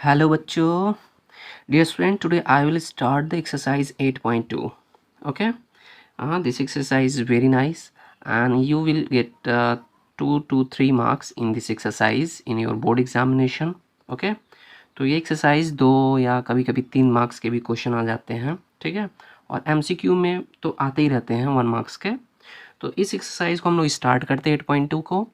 Hello bachcho. Dear student, today I will start the exercise 8.2. Okay. This exercise is very nice and you will get 2 to 3 marks in this exercise in your board examination. Okay. तो ये exercise 2 या कभी कभी 3 marks के भी question आ जाते हैं. ठीक है. और MCQ में तो आते ही रहते हैं 1 मार्क्स के. तो इस एक्सरसाइज को हम लोग स्टार्ट करते हैं 8.2 को.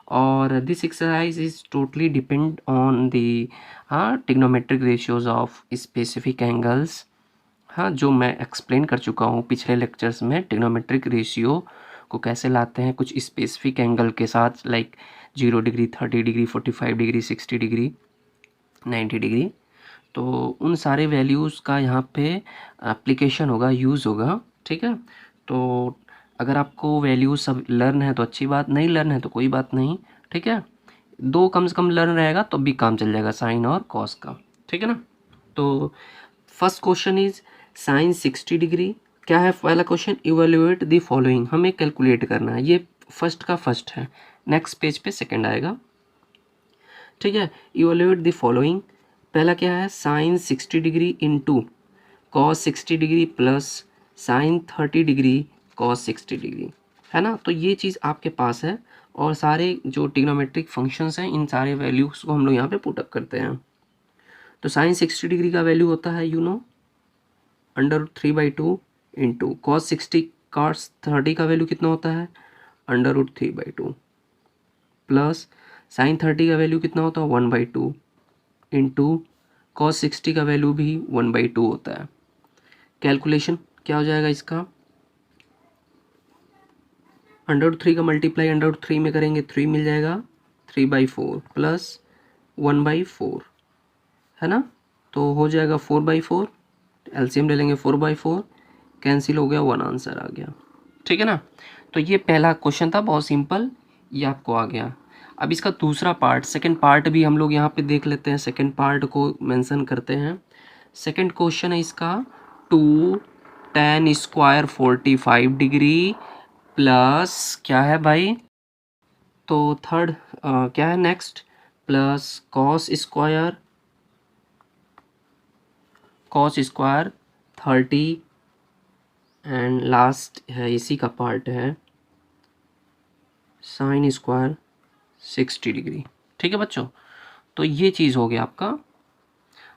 और this exercise is totally depend on the trigonometric ratios of specific angles. जो मैं एक्सप्लेन कर चुका हूँ पिछले लेक्चर्स में. ट्रिग्नोमेट्रिक रेशियो को कैसे लाते हैं कुछ स्पेसिफिक एंगल के साथ, like 0 degree, 30 degree, 45 degree, 60 degree, 90 degree. तो उन सारे वैल्यूज़ का यहाँ पे एप्लीकेशन होगा, यूज़ होगा. ठीक है. तो अगर आपको वैल्यूज सब लर्न है तो अच्छी बात, नहीं लर्न है तो कोई बात नहीं. ठीक है. 2 कम से कम लर्न रहेगा तो भी काम चल जाएगा, साइन और कॉस का. ठीक है ना. तो first question is sine 60 degree. क्या है पहला क्वेश्चन? Evaluate the following. हमें कैलकुलेट करना है. ये फर्स्ट का फर्स्ट है. नेक्स्ट पेज पे सेकंड आएगा. ठीक है. Evaluate the following. पहला क्या है? Sine 60 degree into cos 60 degree plus sine 30 degree cos 60 degree. है ना. तो ये चीज़ आपके पास है और सारे जो ट्रिग्नोमेट्रिक फंक्शंस हैं इन सारे वैल्यूज को हम लोग यहाँ पे पुटअप करते हैं. तो साइन 60 डिग्री का वैल्यू होता है √3/2 इंटू कॉस 30 का वैल्यू कितना होता है? √3/2 प्लस साइन 30 का वैल्यू कितना होता है? 1/2 इंटू कॉस 60 का वैल्यू भी 1/2 होता है. कैलकुलेशन क्या हो जाएगा इसका? √3 का मल्टीप्लाई √3 में करेंगे 3 मिल जाएगा. 3/4 प्लस 1/4 है ना. तो हो जाएगा 4/4. एलसीएम ले लेंगे 4/4. कैंसिल हो गया, 1 आंसर आ गया. ठीक है ना. तो ये पहला क्वेश्चन था, बहुत सिंपल. ये आपको आ गया. अब इसका दूसरा पार्ट, सेकंड पार्ट भी हम लोग यहाँ पे देख लेते हैं. सेकंड पार्ट को मेंशन करते हैं. सेकंड क्वेश्चन है इसका 2 tan स्क्वायर 45 डिग्री प्लस क्या है भाई? तो थर्ड क्या है next? Plus cos square 30 and last है इसी का पार्ट है साइन स्क्वायर 60 डिग्री. ठीक है बच्चों. तो ये चीज़ हो गया आपका.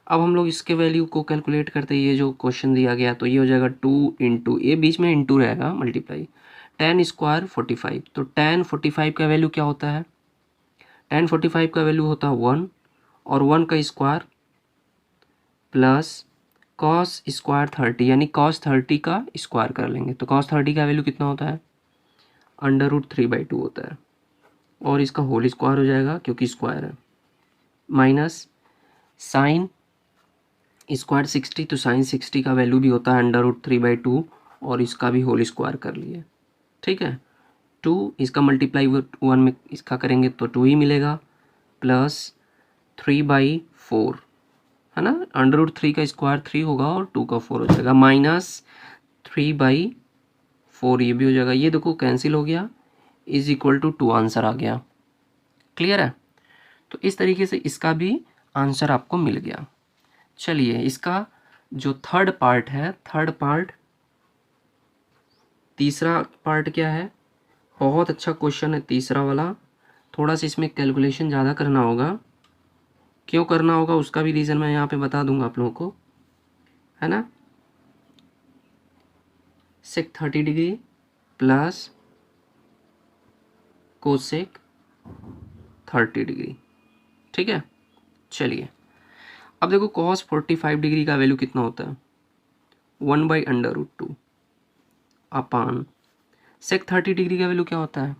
अब हम लोग इसके वैल्यू को कैलकुलेट करते हैं. ये जो क्वेश्चन दिया गया तो ये हो जाएगा 2 इंटू, ये बीच में इंटू रहेगा, मल्टीप्लाई tan स्क्वायर 45. तो tan 45 का वैल्यू क्या होता है? tan 45 का वैल्यू होता है 1 और 1 का स्क्वायर प्लस कॉस स्क्वायर 30, यानी कॉस 30 का स्क्वायर कर लेंगे. तो कॉस 30 का वैल्यू कितना होता है? √3/2 होता है. और इसका होल स्क्वायर हो जाएगा क्योंकि स्क्वायर है. माइनस साइन स्क्वायर 60, तो साइन 60 का वैल्यू भी होता है √3/2 और इसका भी होल स्क्वायर कर लिए. ठीक है. 2 इसका मल्टीप्लाई 1 में इसका करेंगे तो 2 ही मिलेगा प्लस 3/4 है ना. √3 का स्क्वायर 3 होगा और 2 का 4 हो जाएगा. माइनस 3/4 ये भी हो जाएगा. ये देखो कैंसिल हो गया. इज इक्वल टू 2 आंसर आ गया. क्लियर है. तो इस तरीके से इसका भी आंसर आपको मिल गया. चलिए इसका जो थर्ड पार्ट है, तीसरा पार्ट क्या है? बहुत अच्छा क्वेश्चन है तीसरा वाला. थोड़ा सा इसमें कैलकुलेशन ज़्यादा करना होगा. क्यों करना होगा उसका भी रीज़न मैं यहाँ पे बता दूंगा आप लोगों को, है ना. सेक 30 डिग्री प्लस कोसेक 30 डिग्री. ठीक है. चलिए अब देखो कॉस 45 डिग्री का वैल्यू कितना होता है? 1/√2 अपान सेक 30 डिग्री का वैल्यू क्या होता है?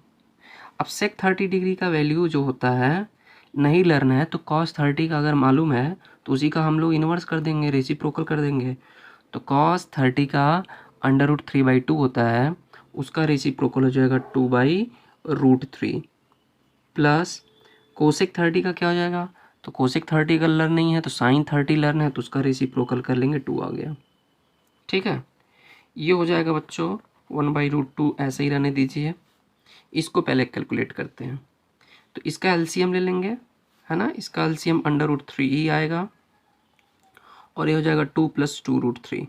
अब सेक 30 डिग्री का वैल्यू जो होता है, नहीं लर्न है तो कॉस 30 का अगर मालूम है तो उसी का हम लोग इन्वर्स कर देंगे, रेसिप्रोकल कर देंगे. तो कॉस 30 का √3/2 होता है, उसका रेसिप्रोकल हो जाएगा 2/√3 प्लस कोसेक 30 का क्या हो जाएगा? तो कोसेक 30 का लर्न नहीं है तो साइन 30 लर्न है तो उसका रेसिप्रोकल कर लेंगे, 2 आ गया. ठीक है. ये हो जाएगा बच्चों 1/√2. ऐसे ही रहने दीजिए. इसको पहले कैलकुलेट करते हैं. तो इसका एलसीएम ले लेंगे, है ना. इसका एलसीएम √3 ही आएगा. और ये हो जाएगा 2 + 2√3।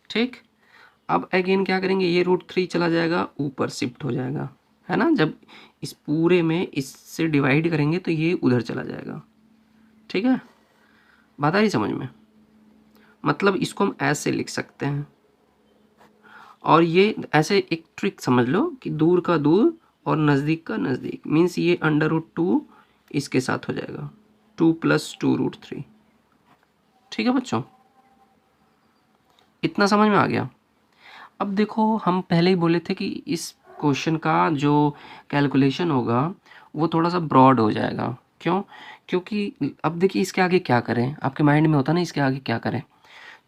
ठीक, अब अगेन क्या करेंगे, ये √3 चला जाएगा ऊपर शिफ्ट हो जाएगा, है ना। जब इस पूरे में इससे डिवाइड करेंगे तो ये उधर चला जाएगा। ठीक है, बात आ रही समझ में। मतलब इसको हम ऐसे लिख सकते हैं, और ये ऐसे एक ट्रिक समझ लो कि दूर का दूर और नज़दीक का नज़दीक, मीन्स ये √2 इसके साथ हो जाएगा, 2 + 2√3। ठीक है बच्चों, इतना समझ में आ गया। अब देखो, हम पहले ही बोले थे कि इस क्वेश्चन का जो कैलकुलेशन होगा वो थोड़ा सा ब्रॉड हो जाएगा। क्यों? क्योंकि अब देखिए इसके आगे क्या करें, आपके माइंड में होता ना इसके आगे क्या करें।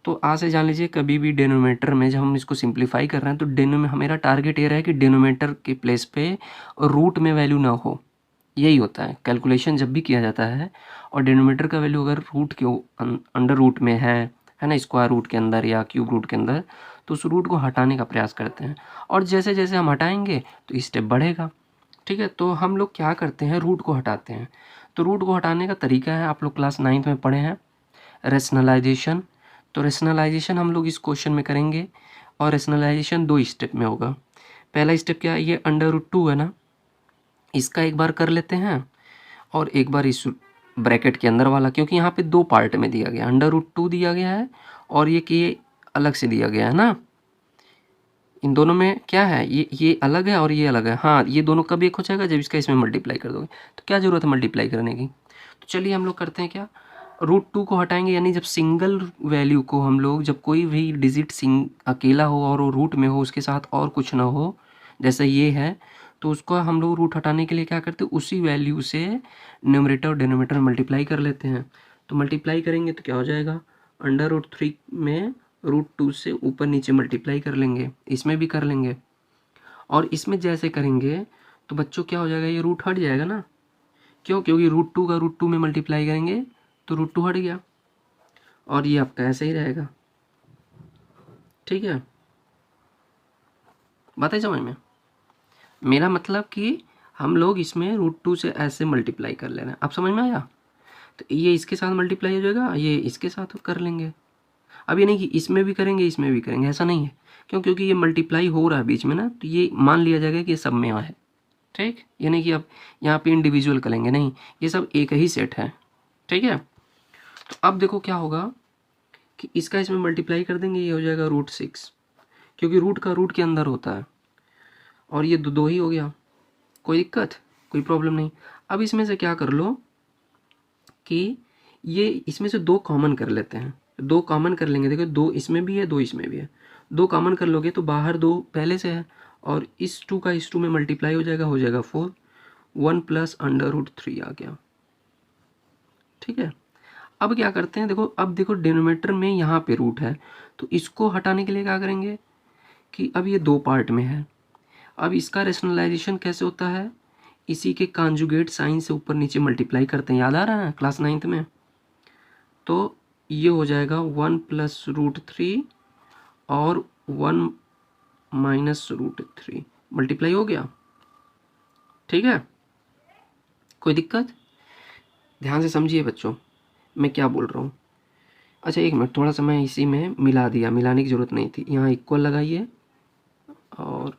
तो आज से जान लीजिए, कभी भी डिनोमिनेटर में जब हम इसको सिंप्लीफाई कर रहे हैं तो मेरा टारगेट ये रहा है कि डिनोमिनेटर के प्लेस पे रूट में वैल्यू ना हो। यही होता है कैलकुलेशन जब भी किया जाता है, और डिनोमिनेटर का वैल्यू अगर रूट के अंडर रूट में है ना, स्क्वायर रूट के अंदर या क्यूब रूट के अंदर, तो उस रूट को हटाने का प्रयास करते हैं। और जैसे जैसे हम हटाएंगे तो स्टेप बढ़ेगा। ठीक है, तो हम लोग क्या करते हैं, रूट को हटाते हैं। तो रूट को हटाने का तरीका है, आप लोग क्लास 9th में पढ़े हैं, रेशनलाइजेशन। तो रेशनलाइजेशन हम लोग इस क्वेश्चन में करेंगे, और रेशनलाइजेशन 2 स्टेप में होगा। पहला स्टेप क्या है, ये √2 है ना, इसका एक बार कर लेते हैं, और एक बार इस ब्रैकेट के अंदर वाला, क्योंकि यहाँ पे 2 पार्ट में दिया गया, √2 दिया गया है और ये अलग से दिया गया है ना। इन दोनों में क्या है, ये अलग है और ये अलग है। हाँ, ये दोनों कब एक हो जाएगा, जब इसका इसमें मल्टीप्लाई कर दोगे। तो क्या ज़रूरत है मल्टीप्लाई करने की। तो चलिए हम लोग करते हैं क्या, √2 को हटाएंगे, यानी जब सिंगल वैल्यू को हम लोग, जब कोई भी डिजिट अकेला हो और वो रूट में हो, उसके साथ और कुछ ना हो, जैसे ये है, तो उसको हम लोग रूट हटाने के लिए क्या करते हैं, उसी वैल्यू से न्यूमरेटर और डिनोमिनेटर मल्टीप्लाई कर लेते हैं। तो मल्टीप्लाई करेंगे तो क्या हो जाएगा, √3 में √2 से ऊपर नीचे मल्टीप्लाई कर लेंगे, इसमें भी कर लेंगे, और इसमें जैसे करेंगे तो बच्चों क्या हो जाएगा, ये रूट हट जाएगा ना। क्यों? क्योंकि √2 का √2 में मल्टीप्लाई करेंगे तो √2 हट गया, और ये आपका ऐसे ही रहेगा। ठीक है, बात है समझ में। मेरा मतलब कि हम लोग इसमें √2 से ऐसे मल्टीप्लाई कर ले रहे हैं, अब समझ में आया। तो ये इसके साथ मल्टीप्लाई हो जाएगा, ये इसके साथ कर लेंगे। अब ये नहीं कि इसमें भी करेंगे इसमें भी करेंगे, ऐसा नहीं है। क्यों? क्योंकि ये मल्टीप्लाई हो रहा है बीच में ना, तो ये मान लिया जाएगा कि ये सब में है। ठीक, ये नहीं कि अब यहाँ पे इंडिविजुअल करेंगे, नहीं, ये सब एक ही सेट है। ठीक है, तो अब देखो क्या होगा कि इसका इसमें मल्टीप्लाई कर देंगे, ये हो जाएगा √6, क्योंकि रूट का रूट के अंदर होता है, और ये दो ही हो गया। कोई दिक्कत, कोई प्रॉब्लम नहीं। अब इसमें से क्या कर लो कि ये इसमें से 2 कॉमन कर लेते हैं, 2 कॉमन कर लेंगे। देखो 2 इसमें भी है, 2 इसमें भी है, 2 कॉमन कर लोगे तो बाहर 2 पहले से है, और इस 2 का इस 2 में मल्टीप्लाई हो जाएगा 4, 1 + √3 आ गया। ठीक है, अब क्या करते हैं, देखो अब देखो डिनोमिनेटर में यहाँ पे रूट है, तो इसको हटाने के लिए क्या करेंगे कि अब ये 2 पार्ट में है। अब इसका रेशनलाइजेशन कैसे होता है, इसी के कॉन्जुगेट साइन से ऊपर नीचे मल्टीप्लाई करते हैं, याद आ रहा है ना क्लास 9th में। तो ये हो जाएगा 1 + √3 और 1 - √3 मल्टीप्लाई हो गया। ठीक है, कोई दिक्कत, ध्यान से समझिए बच्चों मैं क्या बोल रहा हूँ। अच्छा एक मिनट, थोड़ा सा मैं इसी में मिला दिया, मिलाने की ज़रूरत नहीं थी। यहाँ इक्वल लगाइए, और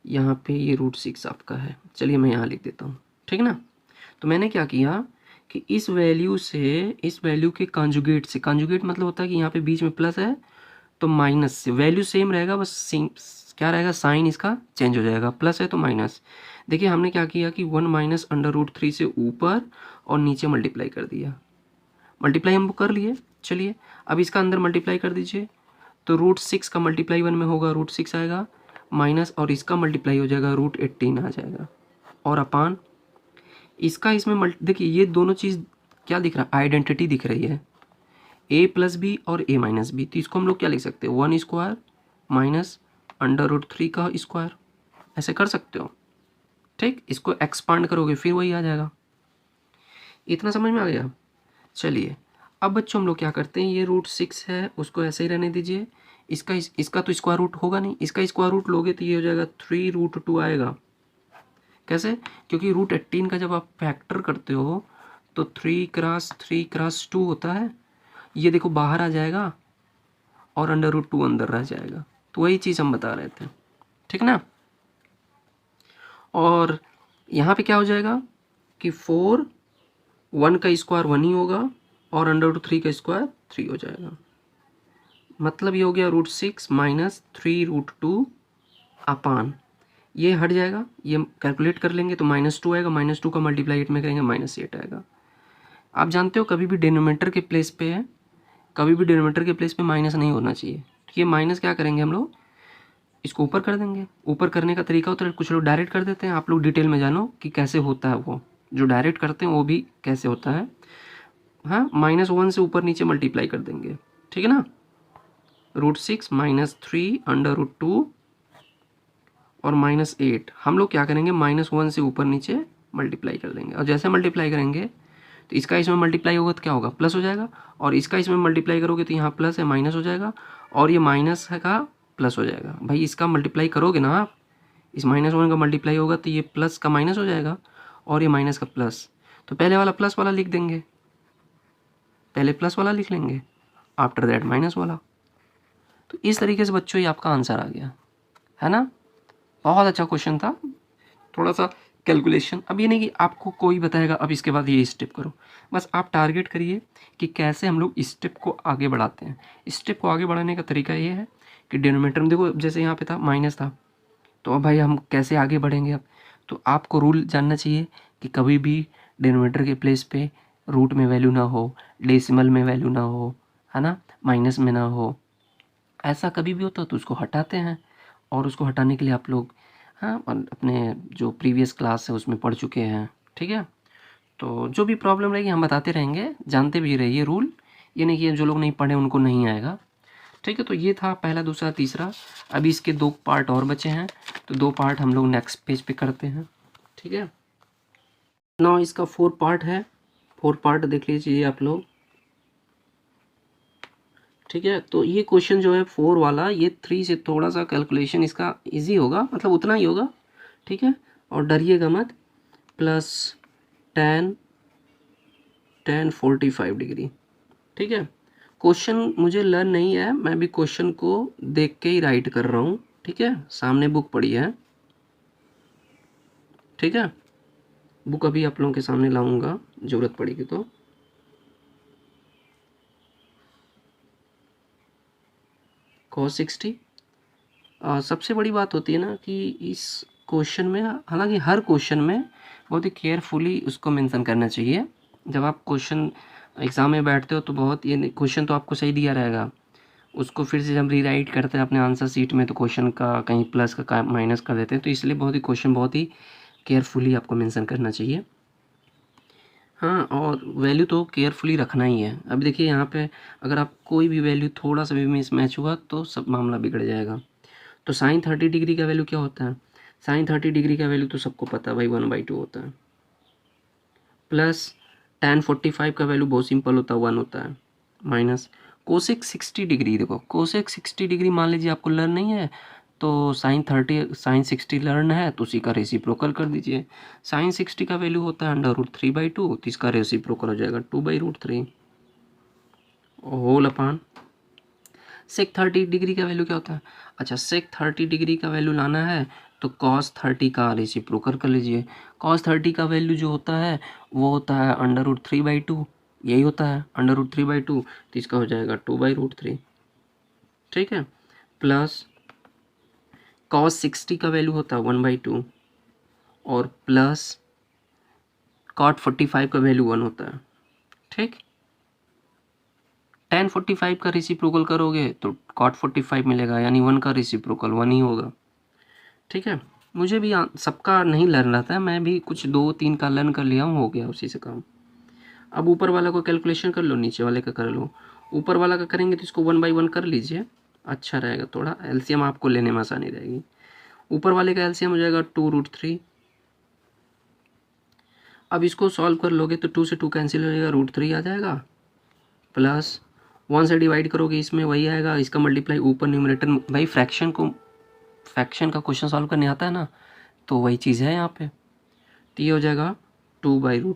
यहाँ पे ये √6 आपका है। चलिए मैं यहाँ लिख देता हूँ, ठीक ना। तो मैंने क्या किया कि इस वैल्यू से, इस वैल्यू के कॉन्जुगेट से, कॉन्जुगेट मतलब होता है कि यहाँ पे बीच में प्लस है तो माइनस से, वैल्यू सेम रहेगा, बस क्या रहेगा, साइन इसका चेंज हो जाएगा, प्लस है तो माइनस। देखिए हमने क्या किया कि 1 - √3 से ऊपर और नीचे मल्टीप्लाई कर दिया, मल्टीप्लाई हम कर लिए। चलिए अब इसका अंदर मल्टीप्लाई कर दीजिए, तो √6 का मल्टीप्लाई 1 में होगा, √6 आएगा माइनस, और इसका मल्टीप्लाई हो जाएगा √18 आ जाएगा, और अपान इसका इसमें देखिए ये दोनों चीज़ क्या दिख रहा है, आइडेंटिटी दिख रही है, a+b और a-b। तो इसको हम लोग क्या लिख सकते हैं, 1² माइनस √3 का स्क्वायर, ऐसे कर सकते हो। ठीक, इसको एक्सपांड करोगे फिर वही आ जाएगा। इतना समझ में आ गया। चलिए अब बच्चों हम लोग क्या करते हैं, ये √6 है उसको ऐसे ही रहने दीजिए, इसका तो स्क्वायर रूट होगा नहीं, इसका स्क्वायर रूट लोगे तो ये हो जाएगा 3√2 आएगा। कैसे? क्योंकि √18 का जब आप फैक्टर करते हो तो 3 × 3 × 2 होता है, ये देखो बाहर आ जाएगा और √2 अंदर रह जाएगा। तो वही चीज़ हम बता रहे थे, ठीक ना। और यहाँ पे क्या हो जाएगा कि 4, 1 का स्क्वायर 1 ही होगा और √3 का स्क्वायर 3 हो जाएगा। मतलब ये हो गया √6 माइनस 3√2 अपान, ये हट जाएगा, ये कैलकुलेट कर लेंगे तो -2 आएगा, -2 का मल्टीप्लाई 8 में करेंगे -8 आएगा। आप जानते हो कभी भी डिनोमिनेटर के प्लेस पे है, कभी भी डिनोमिनेटर के प्लेस पे माइनस नहीं होना चाहिए। तो ये माइनस क्या करेंगे हम लोग, इसको ऊपर कर देंगे। ऊपर करने का तरीका होता है, कुछ लोग डायरेक्ट कर देते हैं, आप लोग डिटेल में जानो कि कैसे होता है। वो जो डायरेक्ट करते हैं वो भी कैसे होता है। हाँ, -1 से ऊपर नीचे मल्टीप्लाई कर देंगे, ठीक है ना। √6 माइनस 3 √2 और -8 हम लोग क्या करेंगे, -1 से ऊपर नीचे मल्टीप्लाई कर देंगे। और जैसे मल्टीप्लाई करेंगे तो इसका इसमें मल्टीप्लाई होगा तो क्या होगा, प्लस हो जाएगा। और इसका इसमें मल्टीप्लाई करोगे तो यहाँ प्लस है माइनस हो जाएगा, और ये माइनस है का प्लस हो जाएगा। भाई इसका मल्टीप्लाई करोगे ना आप, इस -1 का मल्टीप्लाई होगा तो ये प्लस का माइनस हो जाएगा और ये माइनस का प्लस। तो पहले वाला प्लस वाला लिख देंगे, पहले प्लस वाला लिख लेंगे, आफ्टर दैट माइनस वाला। तो इस तरीके से बच्चों ये आपका आंसर आ गया, है ना। बहुत अच्छा क्वेश्चन था, थोड़ा सा कैलकुलेशन। अब ये नहीं कि आपको कोई बताएगा अब इसके बाद ये स्टेप करो, बस आप टारगेट करिए कि कैसे हम लोग स्टेप को आगे बढ़ाते हैं। स्टेप को आगे बढ़ाने का तरीका ये है कि डिनोमिनेटर में देखो, जैसे यहाँ पे था माइनस था, तो अब भाई हम कैसे आगे बढ़ेंगे अब। तो आपको रूल जानना चाहिए कि कभी भी डिनोमिनेटर के प्लेस पे रूट में वैल्यू ना हो, डेसिमल में वैल्यू ना हो, है ना, माइनस में ना हो। ऐसा कभी भी होता तो उसको हटाते हैं, और उसको हटाने के लिए आप लोग हाँ अपने जो प्रीवियस क्लास है उसमें पढ़ चुके हैं, ठीक है। तो जो भी प्रॉब्लम रहेगी हम बताते रहेंगे, जानते भी रहिए रूल, ये नहीं कि जो लोग नहीं पढ़े उनको नहीं आएगा, ठीक है। तो ये था पहला, दूसरा, तीसरा। अभी इसके 2 पार्ट और बचे हैं, तो 2 पार्ट हम लोग नेक्स्ट पेज पे करते हैं, ठीक है। ना इसका 4 पार्ट है, 4 पार्ट देख लीजिए आप लोग, ठीक है। तो ये क्वेश्चन जो है 4 वाला, ये 3 से थोड़ा सा कैलकुलेशन इसका इजी होगा, मतलब उतना ही होगा, ठीक है। और डरिएगा मत, प्लस tan 45 डिग्री, ठीक है। क्वेश्चन मुझे लर्न नहीं है, मैं भी क्वेश्चन को देख के ही राइट कर रहा हूँ, ठीक है। सामने बुक पड़ी है, ठीक है। बुक अभी आप लोगों के सामने लाऊंगा, ज़रूरत पड़ेगी तो। cos 60 सबसे बड़ी बात होती है ना कि इस क्वेश्चन में, हालांकि हर क्वेश्चन में बहुत ही केयरफुली उसको मेंशन करना चाहिए। जब आप क्वेश्चन एग्ज़ाम में बैठते हो तो बहुत, ये क्वेश्चन तो आपको सही दिया रहेगा, उसको फिर से जब रीराइट करते हैं अपने आंसर शीट में तो क्वेश्चन का कहीं प्लस का माइनस कर देते हैं, तो इसलिए बहुत ही क्वेश्चन बहुत ही केयरफुली आपको मेंशन करना चाहिए। हाँ, और वैल्यू तो केयरफुली रखना ही है। अभी देखिए यहाँ पे अगर आप कोई भी वैल्यू थोड़ा सा भी मिसमैच हुआ तो सब मामला बिगड़ जाएगा। तो साइन 30 डिग्री का वैल्यू क्या होता है, साइन 30 डिग्री का वैल्यू तो सबको पता है भाई, 1/2 होता है। प्लस tan 45 का वैल्यू बहुत सिंपल होता है, 1 होता है। माइनस कोसेक 60 डिग्री, देखो कोसेक 60 डिग्री मान लीजिए आपको लर्न नहीं है, तो साइन 60 लर्न है तो उसी का रेसिप्रोकल कर दीजिए। साइन 60 का वैल्यू होता है √3/2, तो इसका रेसिप्रोकल हो जाएगा 2/√3 होल अपान। सेक 30 डिग्री का वैल्यू क्या होता है, अच्छा सेक 30 डिग्री का वैल्यू लाना है तो cos 30 का रेसिप्रोकल कर लीजिए। cos 30 का वैल्यू जो होता है वो होता है √3/2, यही होता है √3/2, तो इसका हो जाएगा 2/√3, ठीक है। प्लस cos 60 का वैल्यू होता है 1/2 और प्लस cot 45 का वैल्यू 1 होता है, ठीक। tan 45 का रेसिप्रोकल करोगे तो cot 45 मिलेगा, यानी 1 का रेसिप्रोकल 1 ही होगा, ठीक है। मुझे भी सबका नहीं लर्न रहता है, मैं भी कुछ 2-3 का लर्न कर लिया हूँ, हो गया उसी से काम। अब ऊपर वाला को कैलकुलेशन कर लो, नीचे वाले का कर लो। ऊपर वाला का करेंगे तो इसको 1/1 कर लीजिए, अच्छा रहेगा, थोड़ा एलसीएम आपको लेने में आसानी रहेगी। ऊपर वाले का एलसीएम हो जाएगा 2√3। अब इसको सॉल्व कर लोगे तो 2 से 2 कैंसिल हो जाएगा, √3 आ जाएगा। प्लस 1 से डिवाइड करोगे इसमें वही आएगा, इसका मल्टीप्लाई ऊपर न्यूमरेटर, भाई फ्रैक्शन का क्वेश्चन सॉल्व करने आता है ना, तो वही चीज़ है यहाँ पे। तो ये हो जाएगा 2/√2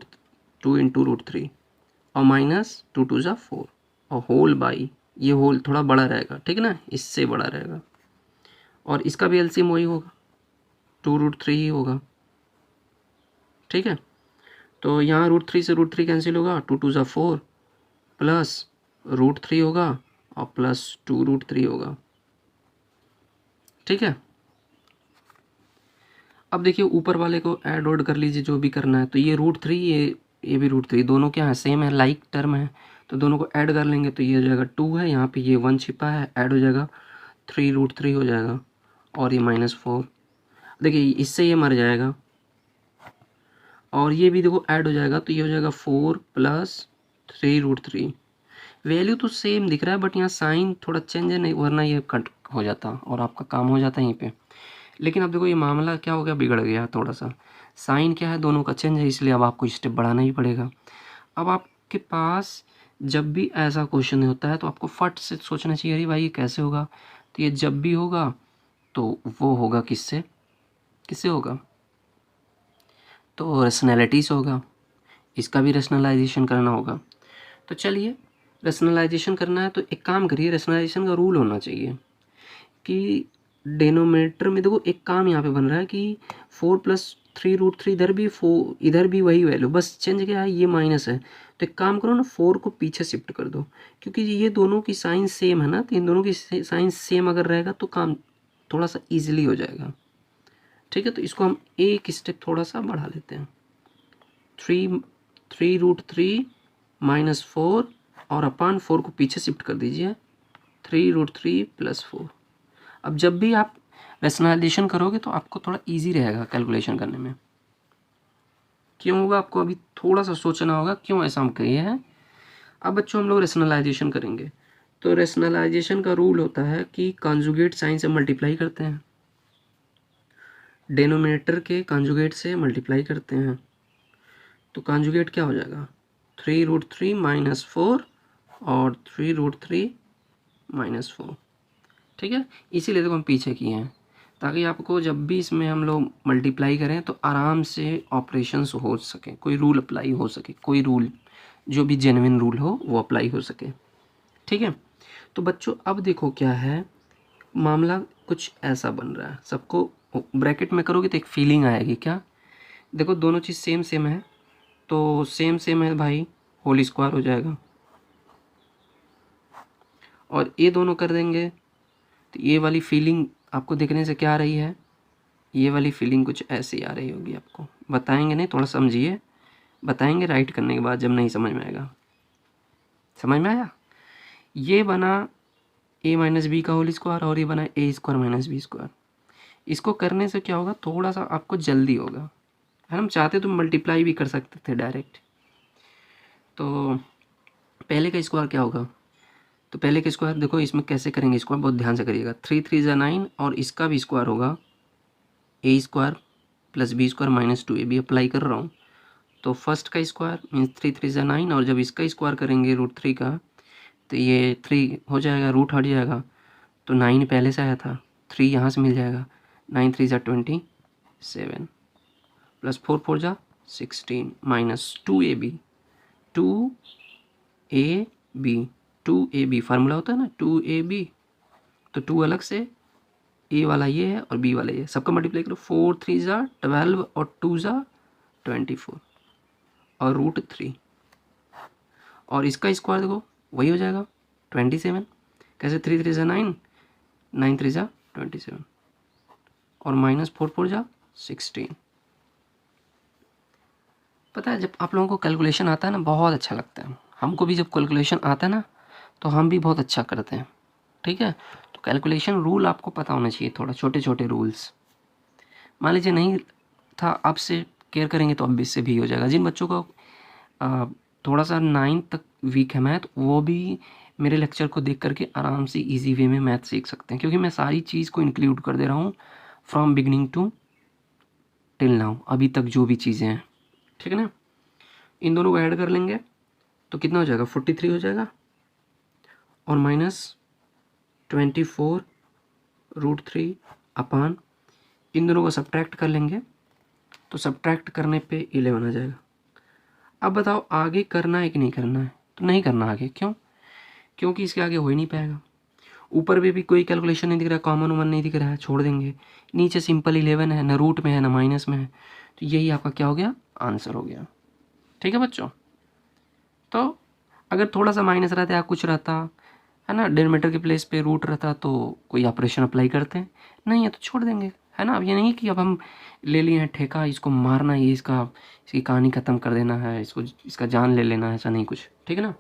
× √3 और -2 × 2 = 4, और होल बाई, ये होल थोड़ा बड़ा रहेगा, ठीक है ना, इससे बड़ा रहेगा। और इसका भी एलसीएम वही होगा, 2√3 ही होगा, ठीक है। तो यहाँ √3 से √3 कैंसिल होगा, 2×2 = 4 प्लस √3 होगा और प्लस 2√3 होगा, ठीक है। अब देखिए ऊपर वाले को ऐड ऑड कर लीजिए जो भी करना है। तो ये √3, ये भी √3, दोनों क्या है, सेम है, लाइक टर्म है, तो दोनों को ऐड कर लेंगे तो ये हो जाएगा 2 है, यहाँ पे ये 1 छिपा है, ऐड हो जाएगा 3√3 हो जाएगा, और ये -4। देखिए इससे ये मर जाएगा, और ये भी देखो ऐड हो जाएगा, तो ये हो जाएगा 4 + 3√3। वैल्यू तो सेम दिख रहा है, बट यहाँ साइन थोड़ा चेंज है, नहीं वरना ये कट हो जाता और आपका काम हो जाता है यहीं पे। लेकिन अब देखो ये मामला क्या हो गया, बिगड़ गया थोड़ा सा। साइन क्या है, दोनों का चेंज है, इसलिए अब आपको स्टेप बढ़ाना ही पड़ेगा। अब आपके पास जब भी ऐसा क्वेश्चन होता है तो आपको फट से सोचना चाहिए, अरे भाई ये कैसे होगा। तो ये जब भी होगा तो वो होगा किससे, किससे होगा, तो रेशनैलिटी से होगा। इसका भी रेशनलाइजेशन करना होगा। तो चलिए रेशनलाइजेशन करना है तो एक काम करिए, रेशनलाइजेशन का रूल होना चाहिए कि डेनोमिनेटर में देखो एक काम यहाँ पे बन रहा है कि 4 + 3√3 इधर भी 4, इधर भी वही वैल्यू, बस चेंज क्या है, ये माइनस है। तो एक काम करो ना, 4 को पीछे शिफ्ट कर दो, क्योंकि ये दोनों की साइन सेम है ना, तो इन दोनों की साइन सेम अगर रहेगा तो काम थोड़ा सा ईजिली हो जाएगा, ठीक है। तो इसको हम एक स्टेप थोड़ा सा बढ़ा लेते हैं, 3√3 -4 और अपान 4 को पीछे शिफ्ट कर दीजिए, 3√3 + 4। अब जब भी आप रैशनलाइजेशन करोगे तो आपको थोड़ा इजी रहेगा कैलकुलेशन करने में। क्यों होगा, आपको अभी थोड़ा सा सोचना होगा क्यों ऐसा हम किए हैं। अब बच्चों हम लोग रैशनलाइजेशन करेंगे, तो रैशनलाइजेशन का रूल होता है कि कॉन्जुगेट साइन से मल्टीप्लाई करते हैं, डेनोमिनेटर के कॉन्जुगेट से मल्टीप्लाई करते हैं। तो कॉन्जुगेट क्या हो जाएगा, 3√3 -4 और 3√3 -4, ठीक है। इसीलिए देखो हम पीछे किए हैं, ताकि आपको जब भी इसमें हम लोग मल्टीप्लाई करें तो आराम से ऑपरेशंस हो सके, कोई रूल अप्लाई हो सके, कोई रूल जो भी जेन्युइन रूल हो वो अप्लाई हो सके, ठीक है। तो बच्चों अब देखो क्या है, मामला कुछ ऐसा बन रहा है, सबको ब्रैकेट में करोगे तो एक फीलिंग आएगी, क्या, देखो दोनों चीज़ सेम सेम है, तो सेम सेम है भाई, होल स्क्वायर हो जाएगा, और ये दोनों कर देंगे तो ये वाली फीलिंग आपको देखने से क्या आ रही है, ये वाली फीलिंग कुछ ऐसी आ रही होगी आपको, बताएंगे नहीं, थोड़ा समझिए, बताएंगे राइट करने के बाद जब नहीं समझ में आएगा। समझ में आया, ये बना a - b का होल स्क्वायर और ये बना a² - b²। इसको करने से क्या होगा, थोड़ा सा आपको जल्दी होगा, हम चाहते तो मल्टीप्लाई भी कर सकते थे डायरेक्ट। तो पहले का स्क्वायर क्या होगा, तो पहले का स्क्वायर देखो इसमें कैसे करेंगे स्क्वायर, बहुत ध्यान से करिएगा, 3 3 = 9 और इसका भी स्क्वायर होगा a² + b² - 2ab, अप्लाई कर रहा हूँ। तो फर्स्ट का स्क्वायर मीन्स 3 3 = 9, और जब इसका स्क्वायर करेंगे √3 का तो ये 3 हो जाएगा, रूट हट जाएगा, तो 9 पहले से आया था, 3 यहाँ से मिल जाएगा, 9 3 = 27 + 4 4 = 16 - 2ab, 2ab फार्मूला होता है ना 2ab, तो 2 अलग से, ए वाला ये है और बी वाला ये, सबका मल्टीप्लाई करो, 4 3 = 12 और 2 = 24 और √3, और इसका स्क्वायर देखो वही हो जाएगा 27, कैसे, 3 3 = 9, 9 3 = 27 और -4 4 = 16। पता है जब आप लोगों को कैलकुलेशन आता है ना बहुत अच्छा लगता है, हमको भी जब कैलकुलेशन आता है ना तो हम भी बहुत अच्छा करते हैं, ठीक है। तो कैलकुलेशन रूल आपको पता होना चाहिए, थोड़ा छोटे छोटे रूल्स, मान लीजिए नहीं था, आपसे केयर करेंगे तो अब इससे भी हो जाएगा। जिन बच्चों को थोड़ा सा 9 तक वीक है मैथ, वो भी मेरे लेक्चर को देख करके आराम से इजी वे में मैथ सीख सकते हैं, क्योंकि मैं सारी चीज़ को इंक्लूड कर दे रहा हूँ from beginning to till now, अभी तक जो भी चीज़ें हैं, ठीक है ना। इन दोनों को ऐड कर लेंगे तो कितना हो जाएगा, 43 हो जाएगा, और -24 √3 अपान, इन दोनों को सब्ट्रैक्ट कर लेंगे तो सब्ट्रैक्ट करने पे 11 आ जाएगा। अब बताओ आगे करना है कि नहीं करना है, तो नहीं करना आगे, क्यों, क्योंकि इसके आगे हो ही नहीं पाएगा। ऊपर भी कोई कैलकुलेशन नहीं दिख रहा, कॉमन वमन नहीं दिख रहा है, छोड़ देंगे। नीचे सिंपल 11 है, ना रूट में है ना माइनस में है, तो यही आपका क्या हो गया, आंसर हो गया। ठीक है बच्चों। तो अगर थोड़ा सा माइनस रहता या कुछ रहता है ना, डेनोमीटर के प्लेस पे रूट रहता तो कोई ऑपरेशन अप्लाई करते हैं, नहीं है तो छोड़ देंगे, है ना। अब ये नहीं कि अब हम ले लिए हैं ठेका, इसको मारना ही, इसकी कहानी ख़त्म कर देना है, इसका जान ले लेना है, ऐसा नहीं कुछ। ठीक है ना।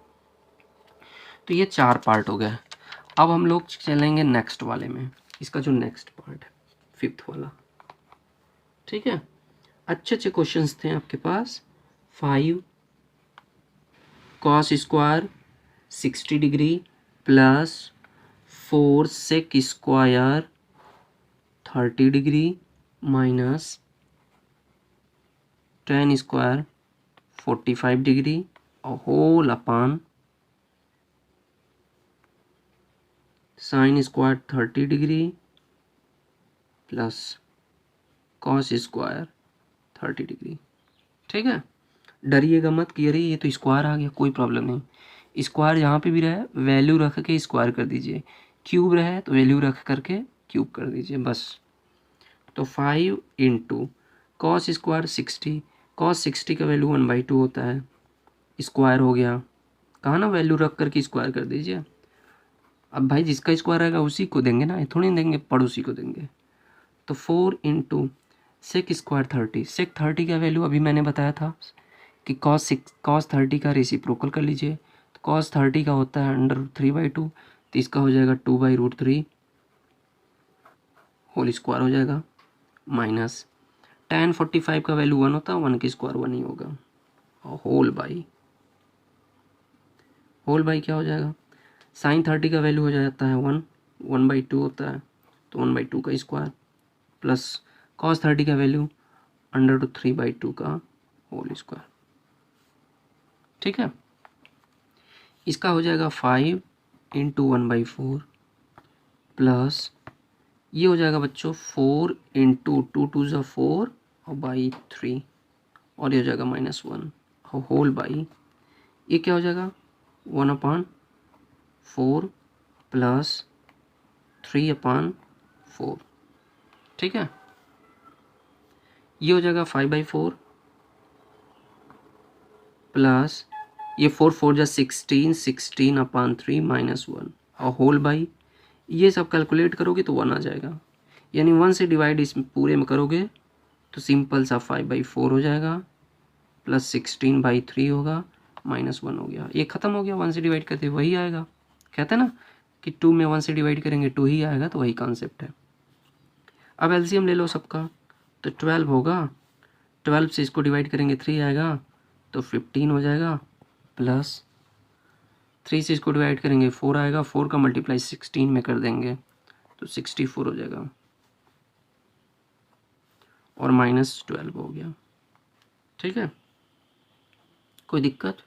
तो ये 4 पार्ट हो गया। अब हम लोग चलेंगे नेक्स्ट वाले में, इसका जो नेक्स्ट पार्ट है 5th वाला। ठीक है। अच्छे अच्छे क्वेश्चंस थे आपके पास। 5 cos square 60 degree plus 4 sec square 30 degree minus tan square 45 degree और whole upon sin square 30 degree plus cos square 30 degree. ठीक है। डरिएगा मत कि अरे ये तो स्क्वायर आ गया, कोई प्रॉब्लम नहीं। स्क्वायर जहाँ पे भी रहे वैल्यू रख के स्क्वायर कर दीजिए, क्यूब रहे तो वैल्यू रख करके क्यूब कर दीजिए बस। तो 5 इंटू कॉस स्क्वायर 60, कॉस 60 का वैल्यू 1/2 होता है, स्क्वायर हो गया, कहा ना वैल्यू रख करके स्क्वायर कर दीजिए। अब भाई जिसका स्क्वायर आएगा उसी को देंगे ना, थोड़ी देंगे पड़ोसी को देंगे। तो 4 इंटू सेक स्क्वायर 30, सेक 30 का वैल्यू अभी मैंने बताया था कि कॉस 30 का रेसिप्रोकल कर लीजिए, तो कॉस 30 का होता है √3/2, तो इसका हो जाएगा 2/√3 होल स्क्वायर हो जाएगा, माइनस tan 45 का वैल्यू 1 होता है, 1 की स्क्वायर 1 ही होगा, और होल बाई क्या हो जाएगा, साइन 30 का वैल्यू हो जाता है 1/2 होता है, तो 1/2 का स्क्वायर प्लस कॉस 30 का वैल्यू √3/2 का होल स्क्वायर। ठीक है। इसका हो जाएगा 5 इंटू 1/4 प्लस ये हो जाएगा बच्चों 4 इंटू 2 × 4 और बाई 3, और ये हो जाएगा -1 और होल बाई ये क्या हो जाएगा 1/4 प्लस 3/4। ठीक है। ये हो जाएगा 5/4 प्लस ये 4 × 16, 16/3 -1 और होल बाई ये सब कैलकुलेट करोगे तो 1 आ जाएगा, यानी 1 से डिवाइड इस पूरे में करोगे तो सिंपल सा 5/4 हो जाएगा प्लस 16/3 होगा -1 हो गया। ये ख़त्म हो गया, 1 से डिवाइड करते वही आएगा। कहते हैं ना कि 2 में 1 से डिवाइड करेंगे 2 ही आएगा, तो वही कॉन्सेप्ट है। अब एलसीएम ले लो सबका, तो 12 होगा, 12 से इसको डिवाइड करेंगे 3 आएगा, तो 15 हो जाएगा, प्लस 3 से इसको डिवाइड करेंगे 4 आएगा, 4 का मल्टीप्लाई 16 में कर देंगे तो 64 हो जाएगा, और -12 हो गया। ठीक है। कोई दिक्कत,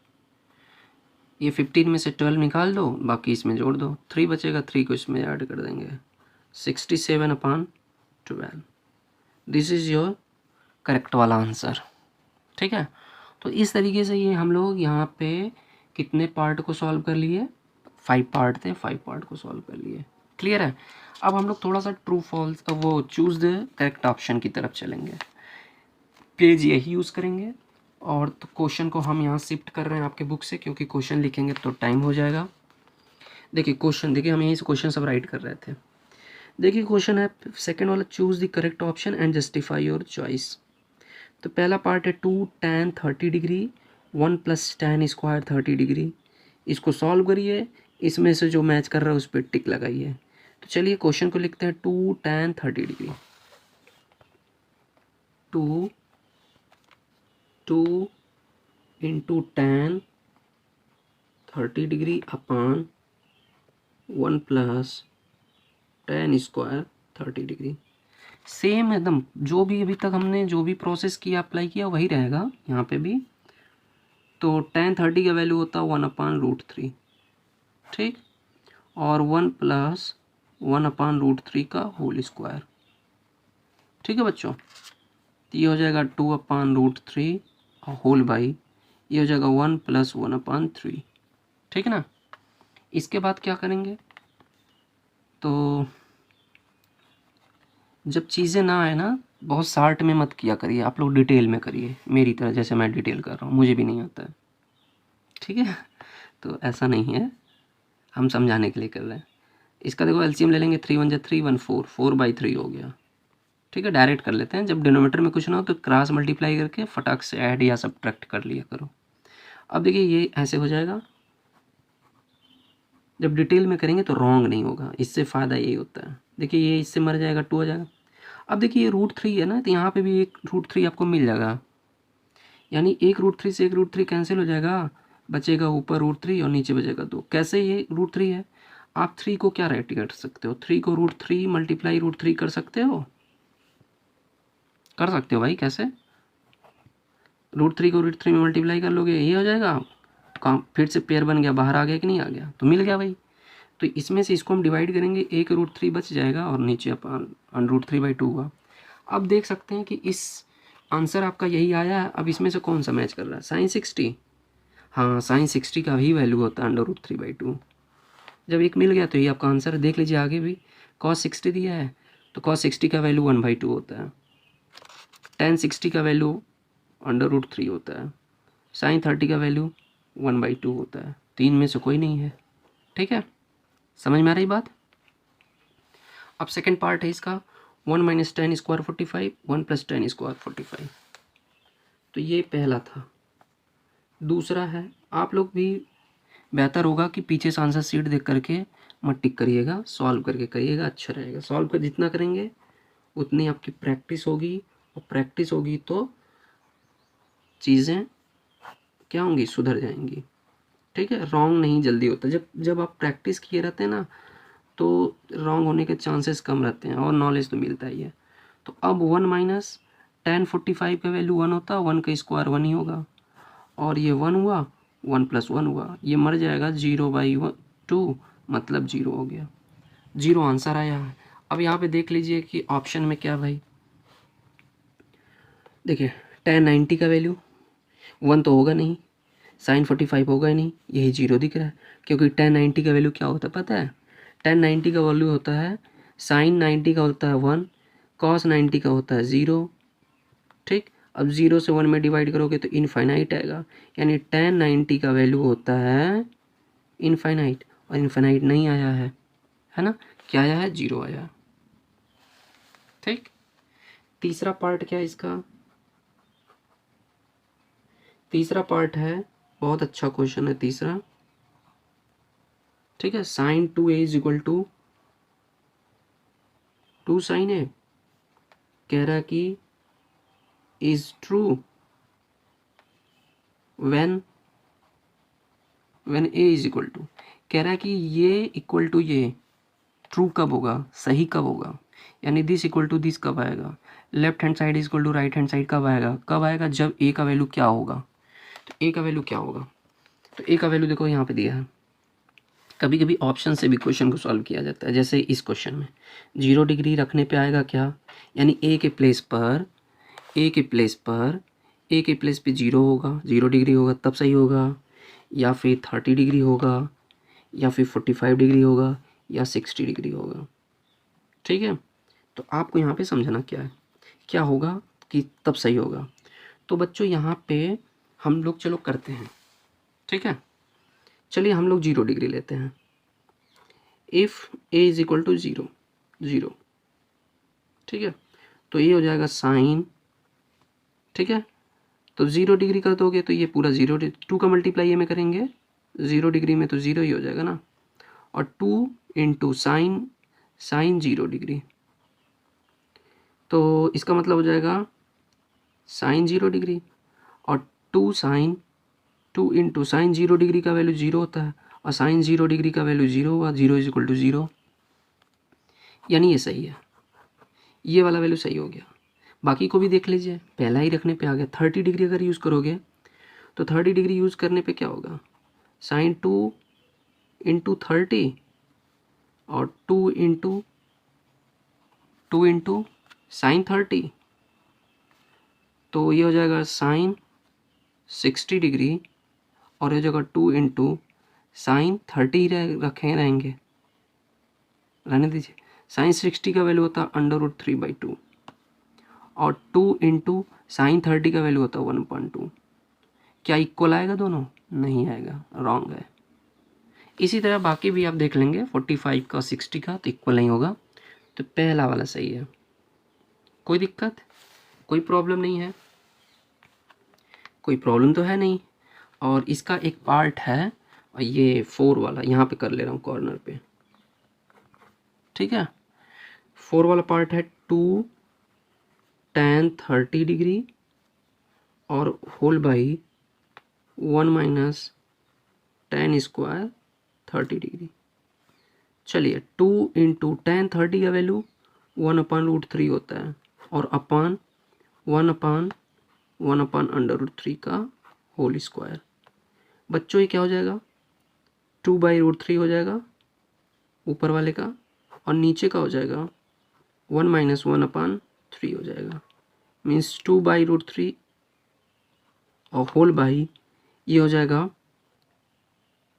ये 15 में से 12 निकाल दो, बाकी इसमें जोड़ दो, 3 बचेगा, 3 को इसमें ऐड कर देंगे, 67/12। दिस इज़ योर करेक्ट वाला आंसर। ठीक है। तो इस तरीके से ये हम लोग यहाँ पे कितने पार्ट को सॉल्व कर लिए, 5 पार्ट थे, 5 पार्ट को सॉल्व कर लिए। क्लियर है। अब हम लोग थोड़ा सा ट्रू फॉल्स वो चूज़ द करेक्ट ऑप्शन की तरफ चलेंगे, पेज यही यूज़ करेंगे, और तो क्वेश्चन को हम यहाँ शिफ्ट कर रहे हैं आपके बुक से, क्योंकि क्वेश्चन लिखेंगे तो टाइम हो जाएगा। देखिए क्वेश्चन, देखिए हम यहीं से क्वेश्चन सब राइट कर रहे थे। देखिए क्वेश्चन है सेकंड वाला, choose the correct option and justify your choice. तो पहला पार्ट है 2 tan 30 degree 1 + tan square 30 degree, इसको सॉल्व करिए, इसमें से जो मैच कर रहा है उस पर टिक लगाइए। तो चलिए क्वेश्चन को लिखते हैं 2 tan 30 degree, 2 into tan 30 degree upon 1 + tan square 30 degree. Same एकदम जो भी अभी तक हमने जो भी प्रोसेस किया अप्लाई किया वही रहेगा यहाँ पे भी। तो tan 30 का वैल्यू होता है 1/√3, ठीक, और 1 + 1/√3 का होल स्क्वायर। ठीक है बच्चों। तो ये हो जाएगा 2/√3 और होल बाई ये हो जाएगा 1 + 1/3। ठीक है ना। इसके बाद क्या करेंगे, तो जब चीज़ें ना आए ना, बहुत शार्ट में मत किया करिए, आप लोग डिटेल में करिए, मेरी तरह जैसे मैं डिटेल कर रहा हूँ, मुझे भी नहीं आता है, ठीक है। तो ऐसा नहीं है, हम समझाने के लिए कर रहे हैं। इसका देखो एलसीएम ले लेंगे, 3 × 1 = 3, 1 4, 4/3 हो गया, ठीक है। डायरेक्ट कर लेते हैं, जब डिनोमीटर में कुछ ना हो तो क्रॉस मल्टीप्लाई करके फटाक से ऐड या सब्ट्रैक्ट कर लिया करो। अब देखिए ये ऐसे हो जाएगा, जब डिटेल में करेंगे तो रॉन्ग नहीं होगा, इससे फ़ायदा यही होता है। देखिए ये इससे मर जाएगा, 2 हो जाएगा। अब देखिए ये √3 है ना, तो यहाँ पे भी एक √3 आपको मिल जाएगा, यानी एक √3 से एक √3 कैंसिल हो जाएगा, बचेगा ऊपर √3 और नीचे बचेगा 2। कैसे, ये √3 है, आप 3 को क्या राइट कर सकते हो, 3 को √3 मल्टीप्लाई √3 कर सकते हो, कर सकते हो भाई। कैसे, √3 को √3 में मल्टीप्लाई कर लोगे, ये हो जाएगा, काम फिर से पेयर बन गया, बाहर आ गया कि नहीं आ गया, तो मिल गया भाई। तो इसमें से इसको हम डिवाइड करेंगे, एक √3 बच जाएगा और नीचे अपन √3/2 हुआ। अब देख सकते हैं कि इस आंसर आपका यही आया है। अब इसमें से कौन सा मैच कर रहा है, sin60, हाँ sin60 का ही वैल्यू होता है √3/2। जब एक मिल गया तो ये आपका आंसर है। देख लीजिए आगे भी cos60 दिया है, तो cos60 का वैल्यू 1/2 होता है, tan60 का वैल्यू √3 होता है, sin30 का वैल्यू 1/2 होता है। तीन में से कोई नहीं है, ठीक है, समझ में आ रही बात। अब सेकंड पार्ट है इसका, 1 - tan² 45, 1 + tan² 45। तो ये पहला था। दूसरा है, आप लोग भी बेहतर होगा कि पीछे से आंसर शीट देख करके मत टिक करिएगा, सॉल्व करके करिएगा, अच्छा रहेगा। सॉल्व कर जितना करेंगे उतनी आपकी प्रैक्टिस होगी, और प्रैक्टिस होगी तो चीज़ें क्या होंगी, सुधर जाएंगी, ठीक है। रॉन्ग नहीं जल्दी होता, जब जब आप प्रैक्टिस किए रहते हैं ना, तो रॉन्ग होने के चांसेस कम रहते हैं, और नॉलेज तो मिलता ही है। तो अब 1 - tan 45 का वैल्यू 1 होता है, 1 का स्क्वायर 1 ही होगा, और ये 1 हुआ, 1 + 1 हुआ, ये मर जाएगा, 0/2 मतलब 0 हो गया, 0 आंसर आया है। अब यहाँ पे देख लीजिए कि ऑप्शन में क्या भाई, देखिए tan 90 का वैल्यू 1 तो होगा नहीं, sin 45 होगा ही नहीं, यही 0 दिख रहा है, क्योंकि tan 90 का वैल्यू क्या होता है पता है, tan 90 का वैल्यू होता है, sin 90 का होता है 1, cos 90 का होता है 0, ठीक। अब 0 से 1 में डिवाइड करोगे तो इनफाइनाइट आएगा, यानी tan 90 का वैल्यू होता है इनफाइनाइट, और इनफाइनाइट नहीं आया है ना, क्या आया है, 0 आया, ठीक। तीसरा पार्ट क्या है इसका, तीसरा पार्ट है, बहुत अच्छा क्वेश्चन है तीसरा, ठीक है। sin 2a = 2 sin a, कह रहा है कि इज ट्रू व्हेन a = कह रहा है कि ये इक्वल टू ये ट्रू कब होगा, सही कब होगा, यानी दिस इक्वल टू दिस कब आएगा, left hand side equal to right hand side कब आएगा, कब आएगा, जब a का वैल्यू क्या होगा। तो a का वैल्यू क्या होगा, तो a का वैल्यू देखो यहाँ पे दिया है। कभी कभी ऑप्शन से भी क्वेश्चन को सॉल्व किया जाता है, जैसे इस क्वेश्चन में 0 डिग्री रखने पे आएगा क्या, यानी a के प्लेस पर पे 0 होगा, 0 डिग्री होगा तब सही होगा, या फिर 30 डिग्री होगा, या फिर 45 डिग्री होगा, या 60 डिग्री होगा, ठीक है। तो आपको यहाँ पे समझना क्या है, क्या होगा कि तब सही होगा। तो बच्चों यहाँ पे हम लोग चलो करते हैं, ठीक है। चलिए हम लोग 0 डिग्री लेते हैं, इफ़ a = 0, ठीक है। तो ये हो जाएगा साइन, ठीक है। तो 0 डिग्री कर दोगे तो ये पूरा 0, 2 का मल्टीप्लाई में करेंगे 0 डिग्री में तो 0 ही हो जाएगा ना, और 2 × साइन 0 डिग्री, तो इसका मतलब हो जाएगा साइन 0 डिग्री, और 2 × साइन 0 डिग्री का वैल्यू 0 होता है, और साइन 0 डिग्री का वैल्यू 0 हुआ, 0 = 0, यानी ये सही है, ये वाला वैल्यू सही हो गया। बाकी को भी देख लीजिए, पहला ही रखने पे आ गया। 30 डिग्री अगर यूज़ करोगे तो 30 डिग्री यूज़ करने पे क्या होगा, साइन 2 × 30 और 2 × साइन 30, तो ये हो जाएगा साइन 60 डिग्री, और हो जाएगा 2 × साइन 30 रहेंगे, रहने दीजिए। साइन 60 का वैल्यू होता है √3/2 और 2 इंटू साइन 30 का वैल्यू होता है 1/2। क्या इक्वल आएगा दोनों? नहीं आएगा, रॉन्ग है। इसी तरह बाकी भी आप देख लेंगे, 45 का 60 का तो इक्वल नहीं होगा, तो पहला वाला सही है। कोई दिक्कत, कोई प्रॉब्लम नहीं है, कोई प्रॉब्लम तो है नहीं। और इसका एक पार्ट है, और ये 4 वाला यहाँ पे कर ले रहा हूँ कॉर्नर पे, ठीक है। 4 वाला पार्ट है 2 tan 30 डिग्री और whole by 1 minus tan square 30 degree. चलिए 2 इंटू tan 30 का वैल्यू 1/√3 होता है और अपान 1/1/√3 का होल स्क्वायर। बच्चों ये क्या हो जाएगा? 2/√3 हो जाएगा ऊपर वाले का, और नीचे का हो जाएगा 1 माइनस 1/3 हो जाएगा, मीन्स 2/√3 और होल बाई ये हो जाएगा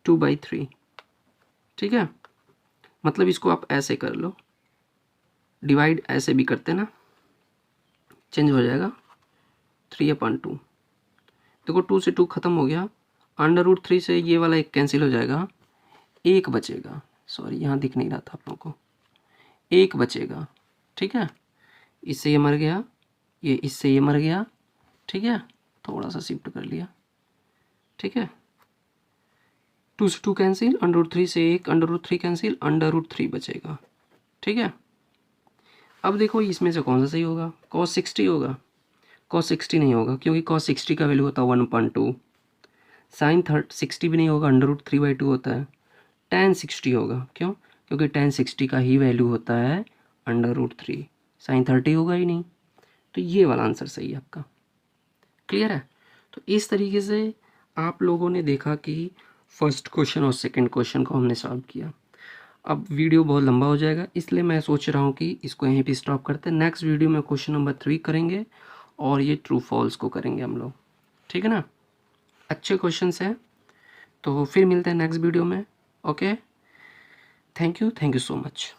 2/3, ठीक है। मतलब इसको आप ऐसे कर लो, डिवाइड ऐसे भी करते ना, चेंज हो जाएगा 3/2। देखो 2 से 2 खत्म हो गया, √3 से ये वाला एक कैंसिल हो जाएगा, एक बचेगा, सॉरी यहाँ दिख नहीं रहा था आप लोगों को, एक बचेगा, ठीक है। इससे ये मर गया, ये इससे ये मर गया, ठीक है, थोड़ा सा शिफ्ट कर लिया, ठीक है। 2 से 2 कैंसिल, √3 से एक √3 कैंसिल, √3 बचेगा, ठीक है। अब देखो इसमें से कौन सा सही होगा? cos 60 होगा? cos 60 नहीं होगा, क्योंकि cos 60 का वैल्यू होता है 1/2। साइन 60 भी नहीं होगा, √3/2 होता है। tan 60 होगा, क्यों? क्योंकि tan 60 का ही वैल्यू होता है √3, साइन 30 होगा ही नहीं। तो ये वाला आंसर सही है आपका। क्लियर है? तो इस तरीके से आप लोगों ने देखा कि फर्स्ट क्वेश्चन और सेकंड क्वेश्चन को हमने सॉल्व किया। अब वीडियो बहुत लंबा हो जाएगा, इसलिए मैं सोच रहा हूँ कि इसको यहीं पे स्टॉप करते हैं। नेक्स्ट वीडियो में क्वेश्चन नंबर 3 करेंगे और ये ट्रू फॉल्स को करेंगे हम लोग, ठीक है ना। अच्छे क्वेश्चंस हैं, तो फिर मिलते हैं नेक्स्ट वीडियो में। Okay, thank you so much.